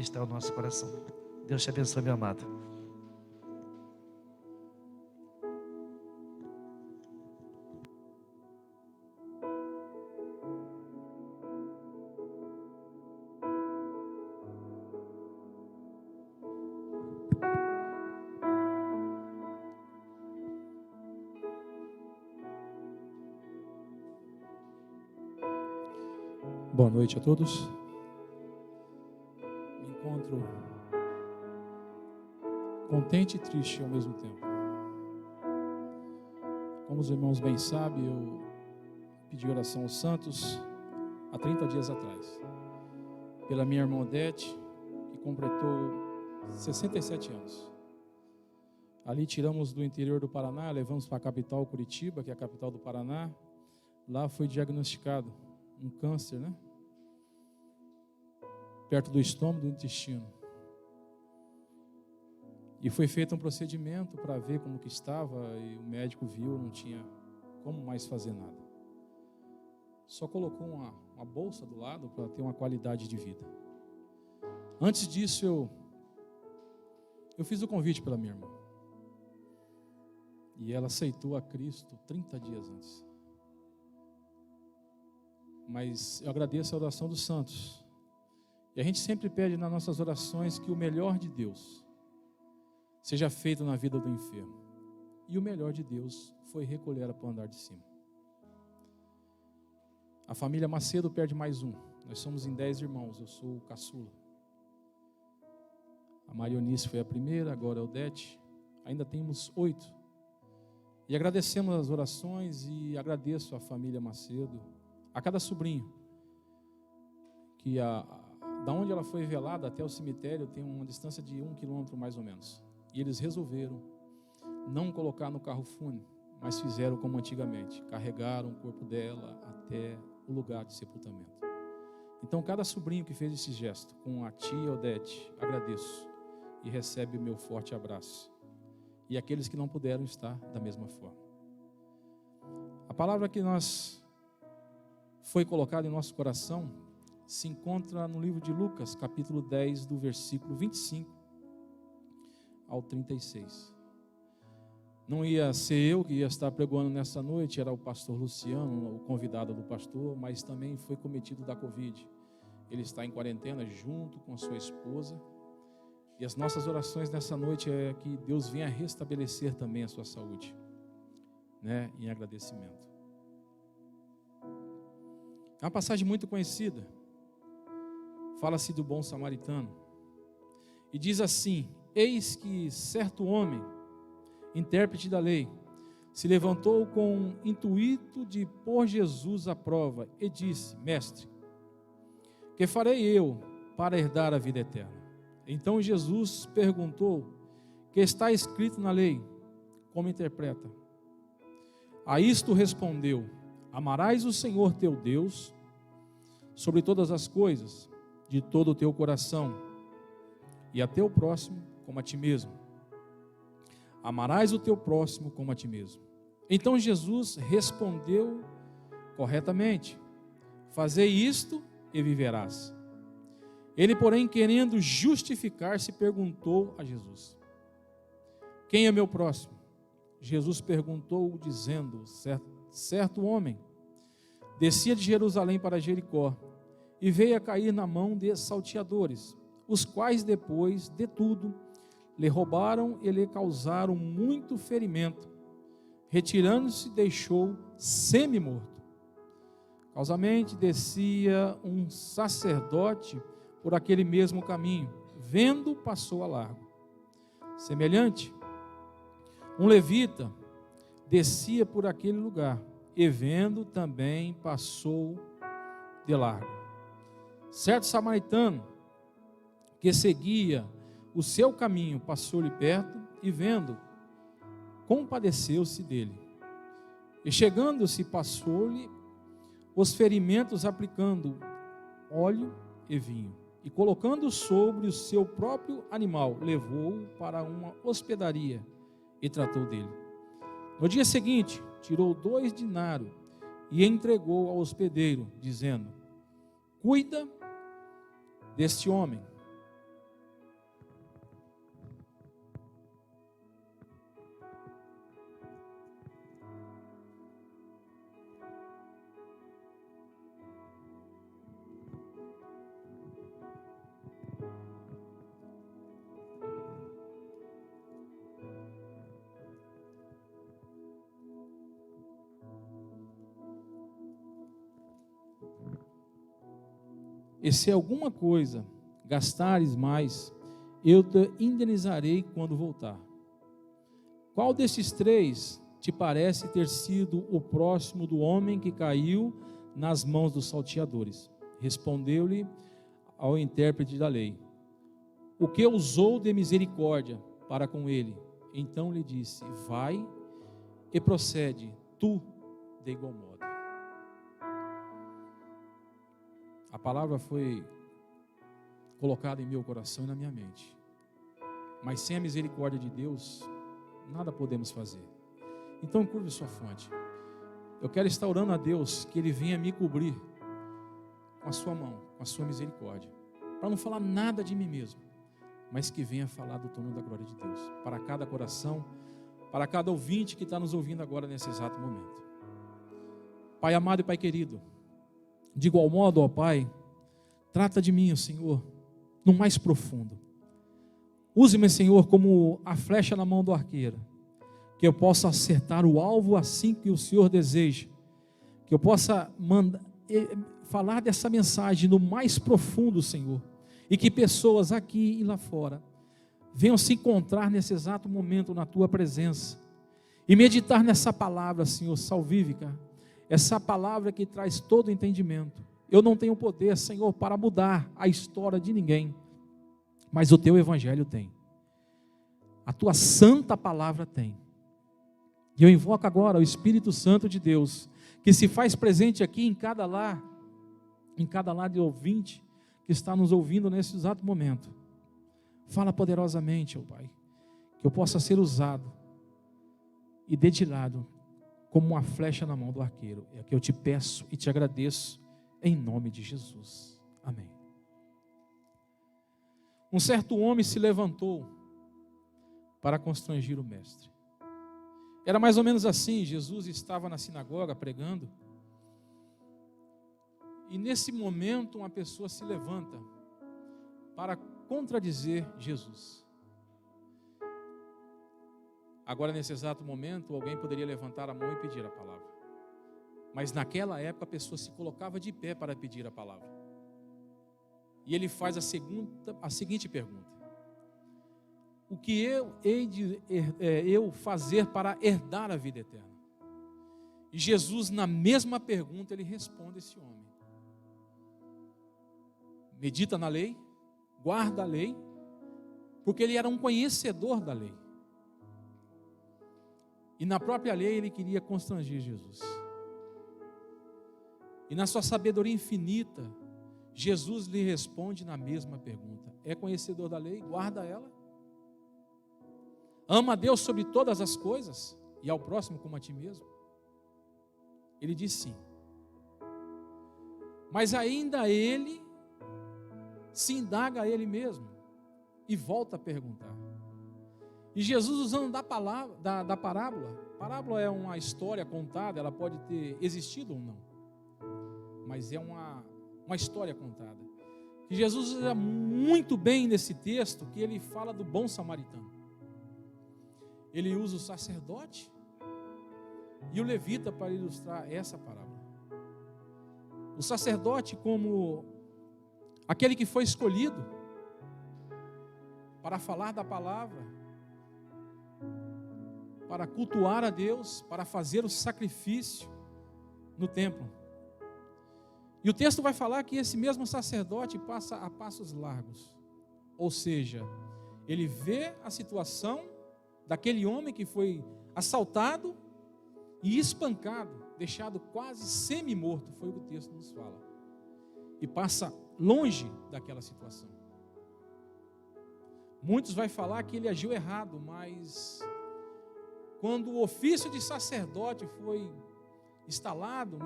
ministrar o nosso coração. Deus te abençoe, meu amado. Boa noite a todos. Me encontro contente e triste ao mesmo tempo. Como os irmãos bem sabem, eu pedi oração aos santos há 30 dias atrás, pela minha irmã Odete, que completou 67 anos. Ali tiramos do interior do Paraná, levamos para a capital Curitiba, que é a capital do Paraná. Lá foi diagnosticado um câncer, perto do estômago, do intestino. E foi feito um procedimento para ver como que estava, e o médico viu, não tinha como mais fazer nada. Só colocou uma bolsa do lado para ter uma qualidade de vida. Antes disso, eu fiz o convite pela minha irmã. E ela aceitou a Cristo 30 dias antes. Mas eu agradeço a oração dos santos. E a gente sempre pede nas nossas orações que o melhor de Deus seja feito na vida do enfermo. E o melhor de Deus foi recolher ela para o andar de cima. A família Macedo perde mais um. Nós somos em 10 irmãos, eu sou o caçula. A Marionice foi a primeira, agora a Odete. Ainda temos 8. E agradecemos as orações e agradeço a família Macedo, a cada sobrinho, que da onde ela foi velada até o cemitério tem uma distância de 1 quilômetro mais ou menos. E eles resolveram não colocar no carro fúnebre, mas fizeram como antigamente, carregaram o corpo dela até o lugar de sepultamento. Então cada sobrinho que fez esse gesto, com a tia Odete, agradeço e recebe o meu forte abraço. E aqueles que não puderam estar da mesma forma. A palavra que foi colocada em nosso coração se encontra no livro de Lucas, capítulo 10, do versículo 25 ao 36. Não ia ser eu que ia estar pregando nessa noite, era o pastor Luciano, o convidado do pastor, mas também foi cometido da Covid. Ele está em quarentena junto com a sua esposa. E as nossas orações nessa noite é que Deus venha restabelecer também a sua saúde, em agradecimento. É uma passagem muito conhecida. Fala-se do bom samaritano. E diz assim: eis que certo homem, intérprete da lei, se levantou com o intuito de pôr Jesus à prova e disse: mestre, que farei eu para herdar a vida eterna? Então Jesus perguntou: que está escrito na lei? Como interpreta? A isto respondeu: amarás o Senhor teu Deus sobre todas as coisas, de todo o teu coração, e a teu próximo como a ti mesmo. Amarás o teu próximo como a ti mesmo. Então Jesus respondeu corretamente: fazei isto e viverás. Ele, porém, querendo justificar-se, perguntou a Jesus: quem é meu próximo? Jesus perguntou, dizendo: certo homem descia de Jerusalém para Jericó e veio a cair na mão de salteadores, os quais, depois de tudo, lhe roubaram e lhe causaram muito ferimento. Retirando-se, deixou semi-morto. Causamente descia um sacerdote por aquele mesmo caminho, vendo, passou a largo. Semelhante, um levita descia por aquele lugar, e vendo, também passou de largo. Certo samaritano, que seguia o seu caminho, passou-lhe perto, e vendo, compadeceu-se dele. E chegando-se, passou-lhe os ferimentos, aplicando óleo e vinho. E colocando sobre o seu próprio animal, levou-o para uma hospedaria e tratou dele. No dia seguinte, tirou 2 dinários e entregou ao hospedeiro, dizendo: cuida deste homem, E se alguma coisa gastares mais, eu te indenizarei quando voltar. Qual desses três te parece ter sido o próximo do homem que caiu nas mãos dos salteadores? Respondeu-lhe ao intérprete da lei: o que usou de misericórdia para com ele? Então lhe disse: vai e procede tu de igual modo. A palavra foi colocada em meu coração e na minha mente. Mas sem a misericórdia de Deus, nada podemos fazer. Então curve sua fronte. Eu quero estar orando a Deus que Ele venha me cobrir com a sua mão, com a sua misericórdia, para não falar nada de mim mesmo, mas que venha falar do trono da glória de Deus, para cada coração, para cada ouvinte que está nos ouvindo agora nesse exato momento. Pai amado e Pai querido, de igual modo, ó Pai, trata de mim, ó Senhor, no mais profundo. Use-me, Senhor, como a flecha na mão do arqueiro, que eu possa acertar o alvo assim que o Senhor deseja, que eu possa falar dessa mensagem no mais profundo, Senhor, e que pessoas aqui e lá fora venham se encontrar nesse exato momento na Tua presença e meditar nessa palavra, Senhor, salvífica, essa palavra que traz todo entendimento. Eu não tenho poder, Senhor, para mudar a história de ninguém, mas o Teu Evangelho tem, a Tua santa palavra tem. E eu invoco agora o Espírito Santo de Deus, que se faz presente aqui em cada lar de ouvinte que está nos ouvindo nesse exato momento. Fala poderosamente, ó Pai, que eu possa ser usado e dedilhado como uma flecha na mão do arqueiro. É o que eu te peço e te agradeço em nome de Jesus. Amém. Um certo homem se levantou para constrangir o mestre. Era mais ou menos assim: Jesus estava na sinagoga pregando, e nesse momento uma pessoa se levanta para contradizer Jesus. Agora, nesse exato momento, alguém poderia levantar a mão e pedir a palavra, mas naquela época a pessoa se colocava de pé para pedir a palavra. E ele faz a seguinte pergunta: o que eu hei de eu fazer para herdar a vida eterna? E Jesus, na mesma pergunta, ele responde esse homem: medita na lei, guarda a lei, porque ele era um conhecedor da lei. E na própria lei ele queria constranger Jesus. E na sua sabedoria infinita, Jesus lhe responde na mesma pergunta: é conhecedor da lei? Guarda ela. Ama a Deus sobre todas as coisas e ao próximo como a ti mesmo? Ele diz sim. Mas ainda ele se indaga a ele mesmo e volta a perguntar. E Jesus, usando da parábola é uma história contada, ela pode ter existido ou não, mas é uma história contada, que Jesus usa muito bem nesse texto, que ele fala do bom samaritano. Ele usa o sacerdote e o levita para ilustrar essa parábola. O sacerdote como aquele que foi escolhido para falar da palavra, para cultuar a Deus, para fazer o sacrifício no templo. E o texto vai falar que esse mesmo sacerdote passa a passos largos, ou seja, ele vê a situação daquele homem que foi assaltado e espancado, deixado quase semi-morto, foi o que o texto nos fala, e passa longe daquela situação. Muitos vão falar que ele agiu errado, mas quando o ofício de sacerdote foi instalado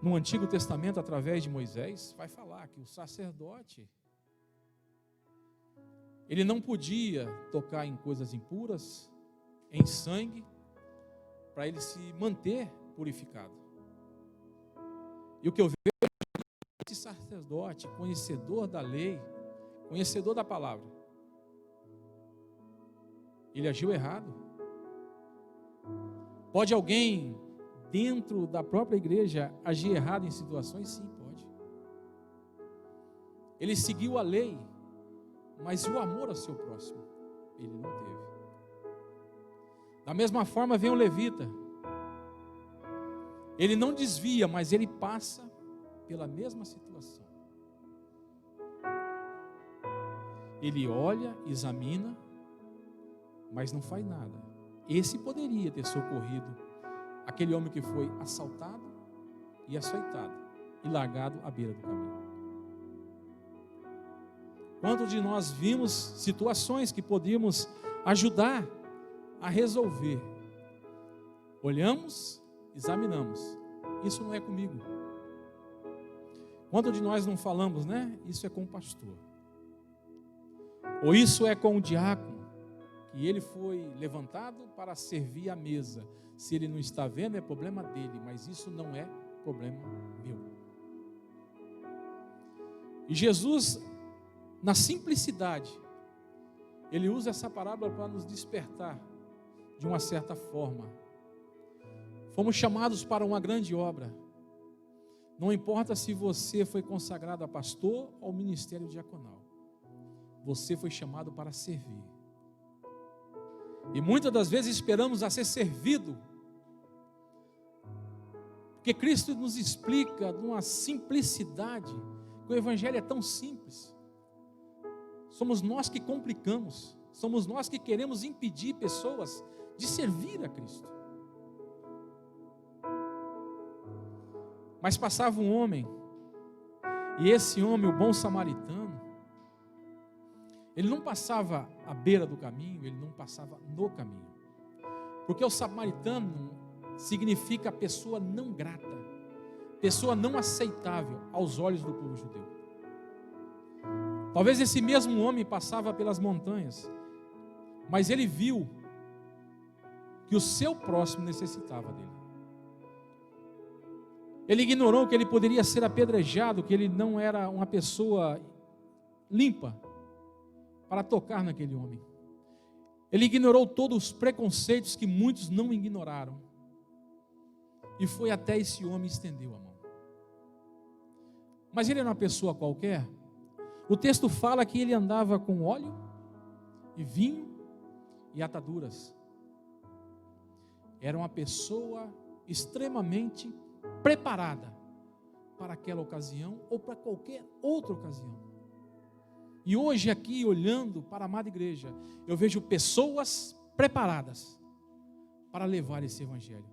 no Antigo Testamento através de Moisés, vai falar que o sacerdote, ele não podia tocar em coisas impuras, em sangue, para ele se manter purificado. E o que eu vejo é que esse sacerdote, conhecedor da lei, conhecedor da palavra, ele agiu errado. Pode alguém dentro da própria igreja agir errado em situações? Sim, pode. Ele seguiu a lei, mas o amor ao seu próximo, ele não teve. Da mesma forma vem o levita. Ele não desvia, mas ele passa pela mesma situação. Ele olha, examina, mas não faz nada. Esse poderia ter socorrido aquele homem que foi assaltado e açoitado e largado à beira do caminho. Quantos de nós vimos situações que podíamos ajudar a resolver? Olhamos, examinamos. Isso não é comigo. Quantos de nós não falamos, né? Isso é com o pastor. Ou isso é com o diácono, que ele foi levantado para servir a mesa. Se ele não está vendo, é problema dele, mas isso não é problema meu. E Jesus, na simplicidade, ele usa essa parábola para nos despertar de uma certa forma. Fomos chamados para uma grande obra. Não importa se você foi consagrado a pastor ou ministério diaconal. Você foi chamado para servir. E muitas das vezes esperamos a ser servido. Porque Cristo nos explica de uma simplicidade, que o Evangelho é tão simples. Somos nós que complicamos. Somos nós que queremos impedir pessoas de servir a Cristo. Mas passava um homem, e esse homem, o bom samaritano, ele não passava à beira do caminho, ele não passava no caminho. Porque o samaritano significa pessoa não grata, pessoa não aceitável aos olhos do povo judeu. Talvez esse mesmo homem passava pelas montanhas, mas ele viu que o seu próximo necessitava dele. Ele ignorou que ele poderia ser apedrejado, que ele não era uma pessoa limpa para tocar naquele homem. Ele ignorou todos os preconceitos que muitos não ignoraram. E foi até esse homem e estendeu a mão. Mas ele era uma pessoa qualquer. O texto fala que ele andava com óleo e vinho e ataduras. Era uma pessoa extremamente preparada para aquela ocasião ou para qualquer outra ocasião. E hoje aqui, olhando para a amada igreja, eu vejo pessoas preparadas para levar esse evangelho,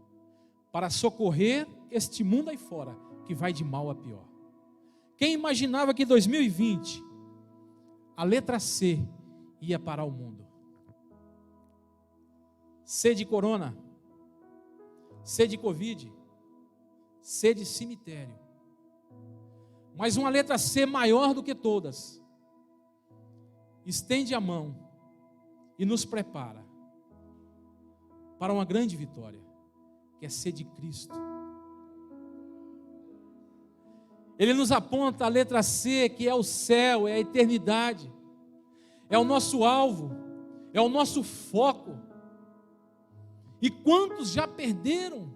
para socorrer este mundo aí fora, que vai de mal a pior. Quem imaginava que em 2020, a letra C ia parar o mundo? C de corona, C de Covid, C de cemitério. Mas uma letra C maior do que todas, estende a mão e nos prepara para uma grande vitória, que é ser de Cristo. Ele nos aponta a letra C, que é o céu, é a eternidade, é o nosso alvo, é o nosso foco. E quantos já perderam?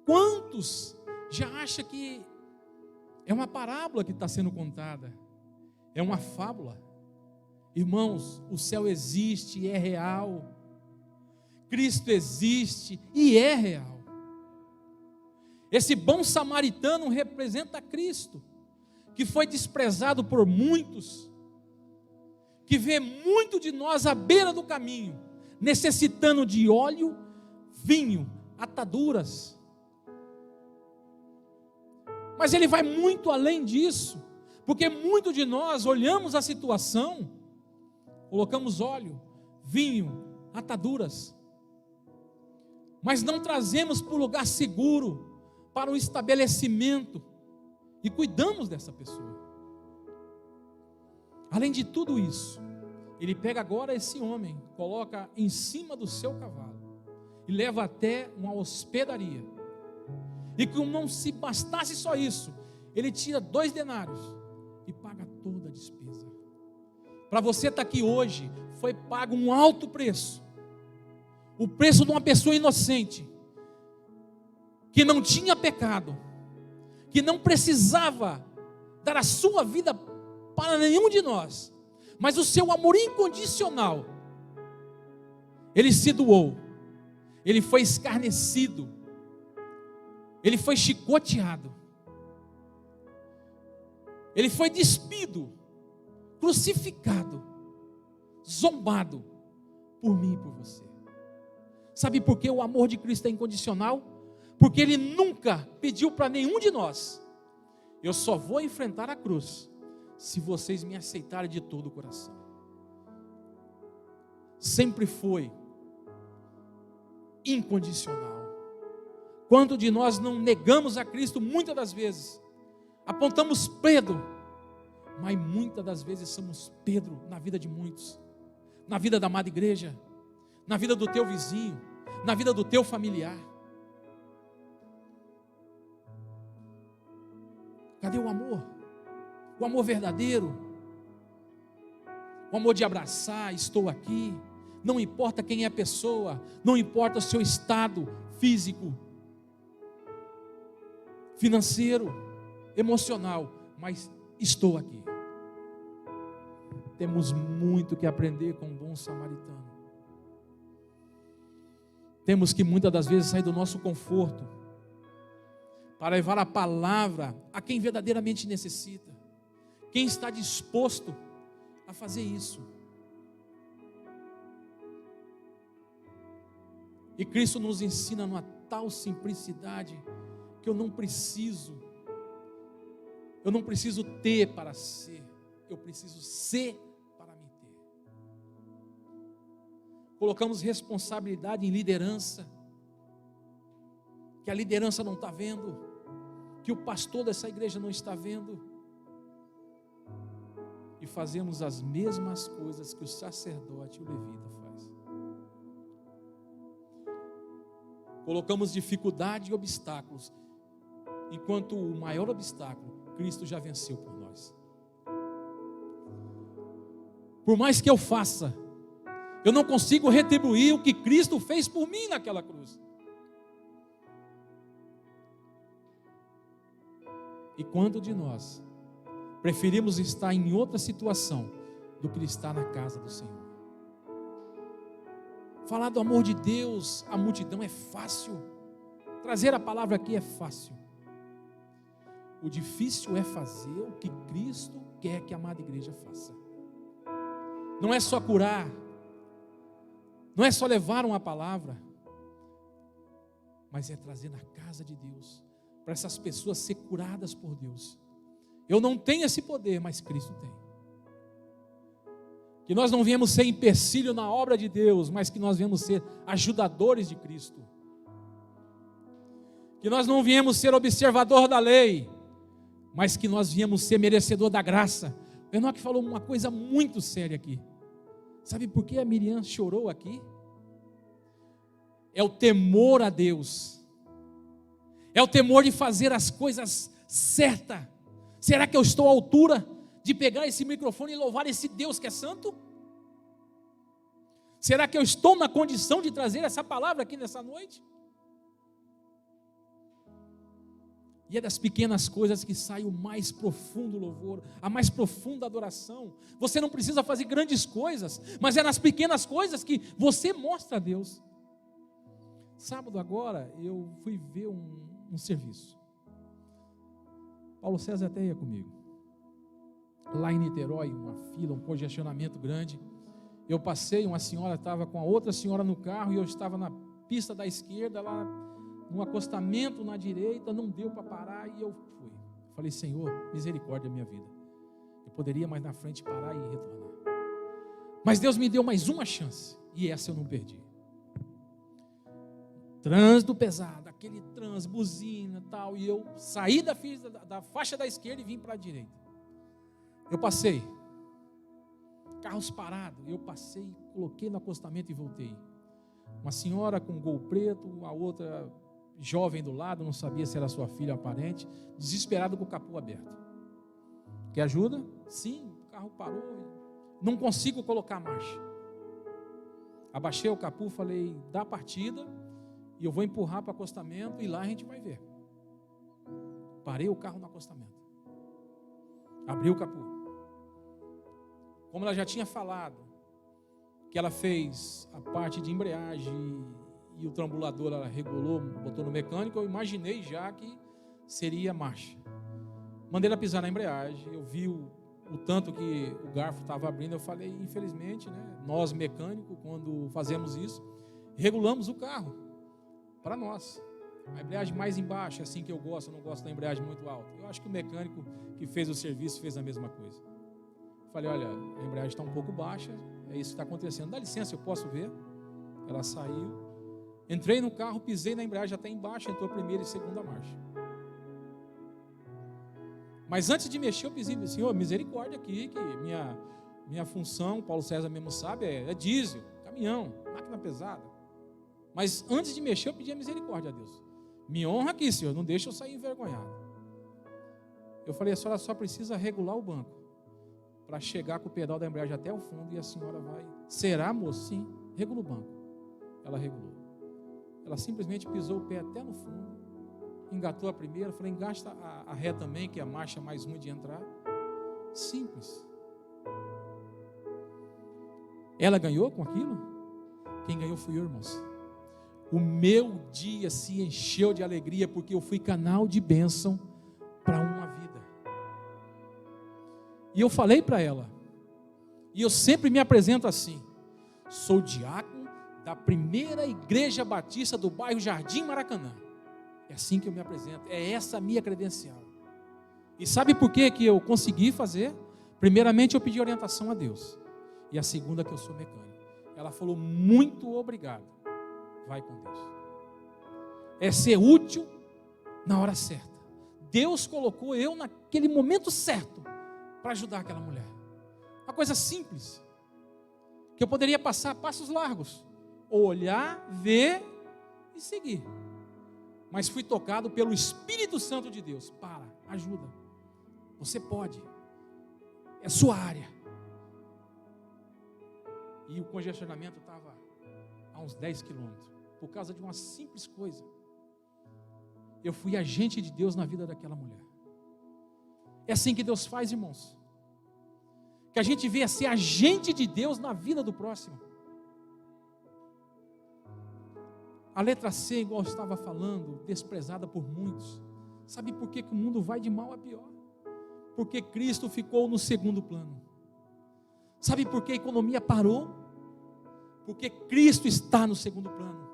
Quantos já acham que é uma parábola que está sendo contada? É uma fábula. Irmãos, o céu existe e é real. Cristo existe e é real. Esse bom samaritano representa Cristo, que foi desprezado por muitos, que vê muito de nós à beira do caminho, necessitando de óleo, vinho, ataduras. Mas ele vai muito além disso. Porque muito de nós olhamos a situação, colocamos óleo, vinho, ataduras, mas não trazemos para o lugar seguro, para o estabelecimento, e cuidamos dessa pessoa. Além de tudo isso, ele pega agora esse homem, coloca em cima do seu cavalo, e leva até uma hospedaria, e como não se bastasse só isso, ele tira 2 denários, e paga toda a despesa. Para você estar aqui hoje, foi pago um alto preço. O preço de uma pessoa inocente, que não tinha pecado, que não precisava dar a sua vida para nenhum de nós, mas o seu amor incondicional, ele se doou, ele foi escarnecido, ele foi chicoteado, ele foi despido, crucificado, zombado por mim e por você. Sabe por que o amor de Cristo é incondicional? Porque Ele nunca pediu para nenhum de nós: eu só vou enfrentar a cruz se vocês me aceitarem de todo o coração. Sempre foi incondicional. Quando de nós não negamos a Cristo, muitas das vezes apontamos Pedro, mas muitas das vezes somos Pedro na vida de muitos, na vida da amada igreja, na vida do teu vizinho, na vida do teu familiar. Cadê o amor? O amor verdadeiro, o amor de abraçar, estou aqui, não importa quem é a pessoa, não importa o seu estado físico, financeiro, emocional, mas estou aqui. Temos muito que aprender com o bom samaritano. Temos que muitas das vezes sair do nosso conforto para levar a palavra a quem verdadeiramente necessita, quem está disposto a fazer isso. E Cristo nos ensina numa tal simplicidade que eu não preciso ter para ser, eu preciso ser para me ter. Colocamos responsabilidade em liderança, que a liderança não está vendo, que o pastor dessa igreja não está vendo, e fazemos as mesmas coisas que o sacerdote e o levita faz. Colocamos dificuldade e obstáculos, enquanto o maior obstáculo, Cristo já venceu por nós. Por mais que eu faça, eu não consigo retribuir o que Cristo fez por mim naquela cruz. E quando de nós preferimos estar em outra situação do que estar na casa do Senhor? Falar do amor de Deus à multidão é fácil, trazer a palavra aqui é fácil. O difícil é fazer o que Cristo quer que a amada igreja faça. Não é só curar, não é só levar uma palavra, mas é trazer na casa de Deus, para essas pessoas ser curadas por Deus. Eu não tenho esse poder, mas Cristo tem. Que nós não viemos ser empecilho na obra de Deus, mas que nós viemos ser ajudadores de Cristo. Que nós não viemos ser observador da lei, mas que nós viemos ser merecedor da graça. O Enoque falou uma coisa muito séria aqui. Sabe por que a Miriam chorou aqui? É o temor a Deus. É o temor de fazer as coisas certas. Será que eu estou à altura de pegar esse microfone e louvar esse Deus que é santo? Será que eu estou na condição de trazer essa palavra aqui nessa noite? E é das pequenas coisas que sai o mais profundo louvor, a mais profunda adoração. Você não precisa fazer grandes coisas, mas é nas pequenas coisas que você mostra a Deus. Sábado agora eu fui ver um serviço. Paulo César até ia comigo. Lá em Niterói, uma fila, um congestionamento grande. Eu passei, uma senhora estava com a outra senhora no carro e eu estava na pista da esquerda, lá no acostamento na direita, não deu para parar e eu fui. Falei, Senhor, misericórdia da minha vida. Eu poderia mais na frente parar e retornar. Mas Deus me deu mais uma chance e essa eu não perdi. Trânsito pesado, aquele trânsito, buzina e tal, e eu saí da faixa da esquerda e vim para a direita. Eu passei, carros parados, eu passei, coloquei no acostamento e voltei. Uma senhora com um gol preto, a outra jovem do lado, não sabia se era sua filha ou parente, desesperado com o capô aberto. Quer ajuda? Sim, o carro parou, não consigo colocar a marcha. Abaixei o capô, falei, dá a partida, e eu vou empurrar para o acostamento, e lá a gente vai ver. Parei o carro no acostamento. Abri o capô. Como ela já tinha falado, que ela fez a parte de embreagem e o trambulador ela regulou, botou no mecânico, eu imaginei já que seria marcha. Mandei ela pisar na embreagem, eu vi o tanto que o garfo estava abrindo, eu falei, infelizmente, né, nós mecânicos, quando fazemos isso, regulamos o carro para nós. A embreagem mais embaixo, é assim que eu gosto, eu não gosto da embreagem muito alta. Eu acho que o mecânico que fez o serviço fez a mesma coisa. Falei, olha, a embreagem está um pouco baixa, é isso que está acontecendo. Dá licença, eu posso ver? Ela saiu. Entrei no carro, pisei na embreagem até embaixo, entrou primeira e segunda marcha. Mas antes de mexer, eu pedi, Senhor, misericórdia aqui, que minha função, Paulo César mesmo sabe, é diesel, caminhão, máquina pesada. Mas antes de mexer, eu pedi a misericórdia a Deus. Me honra aqui, Senhor, não deixa eu sair envergonhado. Eu falei, a senhora só precisa regular o banco para chegar com o pedal da embreagem até o fundo e a senhora vai. Será, moço? Sim, regula o banco. Ela regulou. Ela simplesmente pisou o pé até no fundo, engatou a primeira, falei, engasta a ré também, que é a marcha mais ruim de entrar. Simples. Ela ganhou com aquilo? Quem ganhou fui eu, irmãos. O meu dia se encheu de alegria, porque eu fui canal de bênção para uma vida. E eu falei para ela, e eu sempre me apresento assim, sou diácono da primeira igreja batista do bairro Jardim Maracanã. É assim que eu me apresento, é essa a minha credencial. E sabe por que eu consegui fazer? Primeiramente eu pedi orientação a Deus, e a segunda que eu sou mecânico. Ela falou, muito obrigado, vai com Deus. É ser útil na hora certa. Deus colocou eu naquele momento certo para ajudar aquela mulher. Uma coisa simples, que eu poderia passar passos largos, ou olhar, ver e seguir. Mas fui tocado pelo Espírito Santo de Deus. Para, ajuda. Você pode. É sua área. E o congestionamento estava a uns 10 quilômetros. Por causa de uma simples coisa. Eu fui agente de Deus na vida daquela mulher. É assim que Deus faz, irmãos. Que a gente venha ser agente de Deus na vida do próximo. A letra C, igual eu estava falando, desprezada por muitos. Sabe por que o mundo vai de mal a pior? Porque Cristo ficou no segundo plano. Sabe por que a economia parou? Porque Cristo está no segundo plano.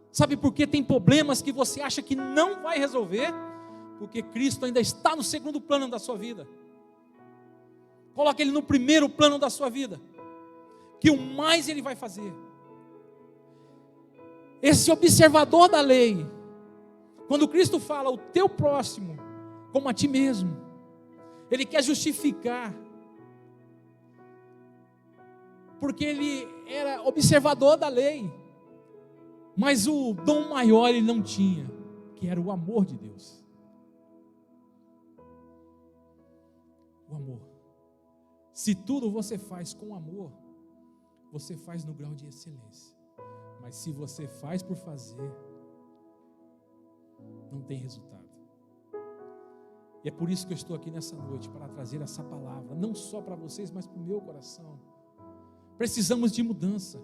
Sabe por que tem problemas que você acha que não vai resolver? Porque Cristo ainda está no segundo plano da sua vida. Coloque Ele no primeiro plano da sua vida, que o mais Ele vai fazer. Esse observador da lei, quando Cristo fala o teu próximo como a ti mesmo, Ele quer justificar, porque Ele era observador da lei, mas o dom maior Ele não tinha, que era o amor de Deus. O amor. Se tudo você faz com amor, você faz no grau de excelência. Mas se você faz por fazer, não tem resultado. E é por isso que eu estou aqui nessa noite, para trazer essa palavra, não só para vocês, mas para o meu coração. Precisamos de mudança.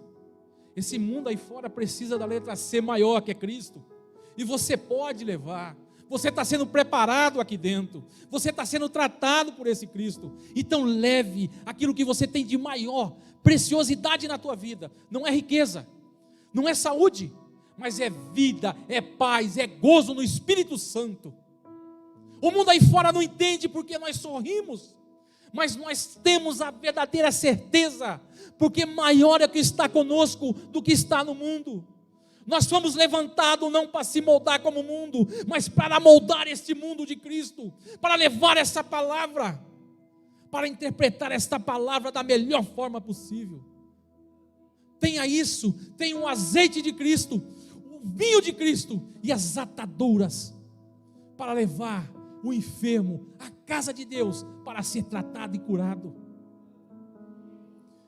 Esse mundo aí fora precisa da letra C maior, que é Cristo. E você pode levar. Você está sendo preparado aqui dentro. Você está sendo tratado por esse Cristo. Então leve aquilo que você tem de maior preciosidade na tua vida. Não é riqueza, não é saúde, mas é vida, é paz, é gozo no Espírito Santo. O mundo aí fora não entende porque nós sorrimos, mas nós temos a verdadeira certeza, porque maior é o que está conosco do que está no mundo. Nós fomos levantados não para se moldar como o mundo, mas para moldar este mundo de Cristo, para levar essa palavra, para interpretar esta palavra da melhor forma possível. Tenha isso, tenha o azeite de Cristo, o vinho de Cristo e as ataduras para levar o enfermo à casa de Deus para ser tratado e curado.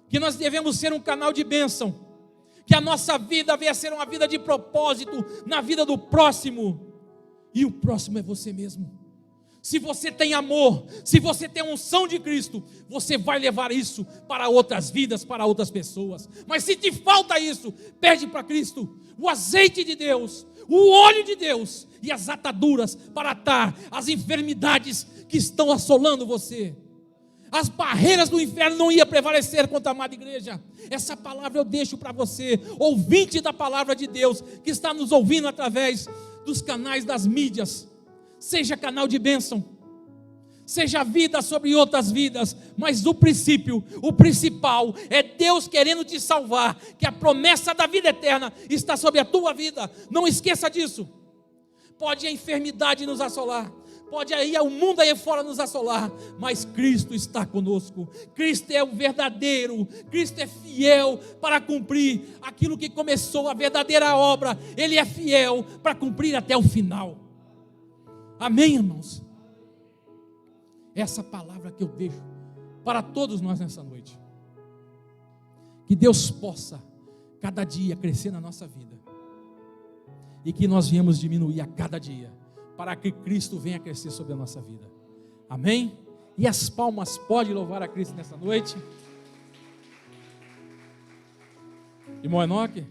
Que nós devemos ser um canal de bênção, que a nossa vida venha a ser uma vida de propósito na vida do próximo, e o próximo é você mesmo. se você tem amor, se você tem a unção de Cristo, você vai levar isso para outras vidas, para outras pessoas. Mas se te falta isso, pede para Cristo o azeite de Deus, o óleo de Deus e as ataduras para atar as enfermidades que estão assolando você. As barreiras do inferno não iam prevalecer contra a amada igreja. Essa palavra eu deixo para você, ouvinte da palavra de Deus, que está nos ouvindo através dos canais das mídias. Seja canal de bênção, seja vida sobre outras vidas, mas o princípio, o principal é Deus querendo te salvar, que a promessa da vida eterna está sobre a tua vida. Não esqueça disso. Pode a enfermidade nos assolar, pode aí o mundo aí fora nos assolar, mas Cristo está conosco. Cristo é o verdadeiro, Cristo é fiel para cumprir aquilo que começou, a verdadeira obra. Ele é fiel para cumprir até o final. Amém, irmãos? Essa palavra que eu deixo para todos nós nessa noite. Que Deus possa cada dia crescer na nossa vida, e que nós viemos diminuir a cada dia, para que Cristo venha crescer sobre a nossa vida. Amém? E as palmas podem louvar a Cristo nessa noite. Irmão Enoque.